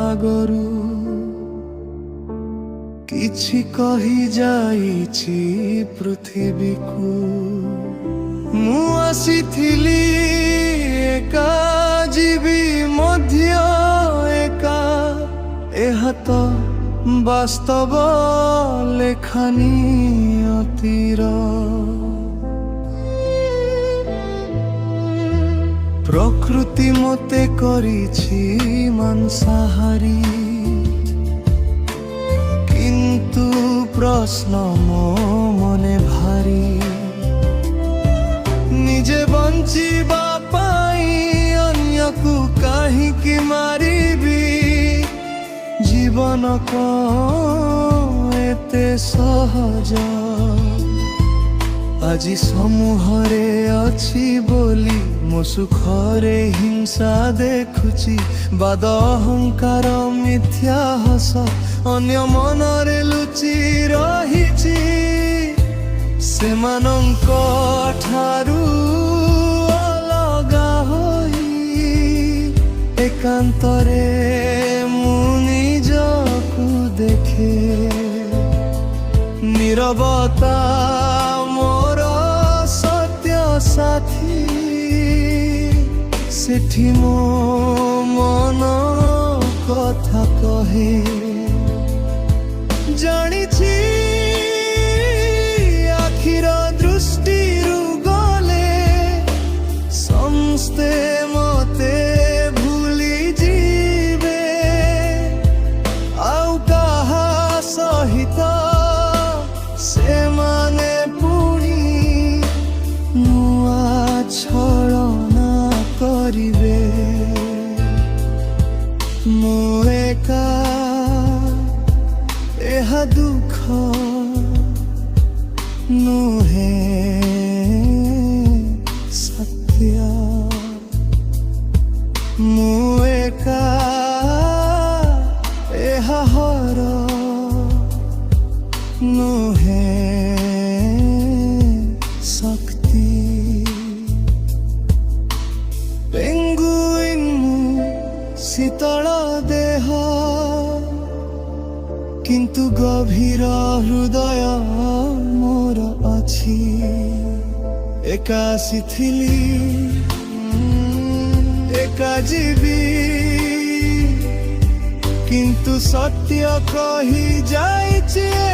ଆଗରୁ କିଛି କହି ଯାଇଛି ପୃଥିବୀକୁ। ମୁଁ ଆସିଥିଲି ଏକା, ଯିବି ମଧ୍ୟ ଏକା, ଏହା ତ ବାସ୍ତବ ଲେଖା ନିୟତିର। ପ୍ରକୃତି ମୋତେ କରିଛି ମାଂସାହାରୀ, କିନ୍ତୁ ପ୍ରଶ୍ନ ମୋ ମନେ ଭାରି। ନିଜେ ବଞ୍ଚିବା ପାଇଁ ଅନ୍ୟକୁ କାହିଁକି ମାରିବି? ଜୀବନ କଣ ଏତେ ସହଜ? ଆଜି ସମୂହରେ ଅଛି ବୋଲି ମୋ ସୁଖରେ ହିଂସା ଦେଖୁଛି। ବାଦ ଅହଙ୍କାର ମିଥ୍ୟା ହସ ଅନ୍ୟ ମନରେ ଲୁଚି ରହିଛି। ସେମାନଙ୍କ ଠାରୁ ଅଲଗା ହୋଇ ଏକାନ୍ତରେ ମୁଁ ନିଜକୁ ଦେଖେ। ନୀରବତା ମୋର ସତ୍ୟ ସାଥୀ, ସେଠି ମୋ ମନ କଥା କହେ। ଜାଣିଛି ଆଖିର ଦୃଷ୍ଟିରୁ ଗଲେ ସମସ୍ତେ ମତେ ଭୁଲି ଯିବେ। ଆଉ କାହା ସହିତ ସେମାନେ ପୁଣି ନୂଆ ଛଳନା କରିବେ। ମୁଁ ଏକା, ଏହା ଦୁଃଖ ନୁହେଁ ସତ୍ୟ। ମୁଁ ଏକା, ଏହା ହାର ନୁହେଁ ଶକ୍ତି। ପେଙ୍ଗୁଇନ୍ ମୁଁ, ଶୀତଳ ଦେହ, କିନ୍ତୁ ଗଭୀର ହୃଦୟ ମୋର ଅଛି। ଏକା ଆସିଥିଲି, ଏକା ଯିବି, କିନ୍ତୁ ସତ୍ୟ କହି ଯାଇଛି ଏ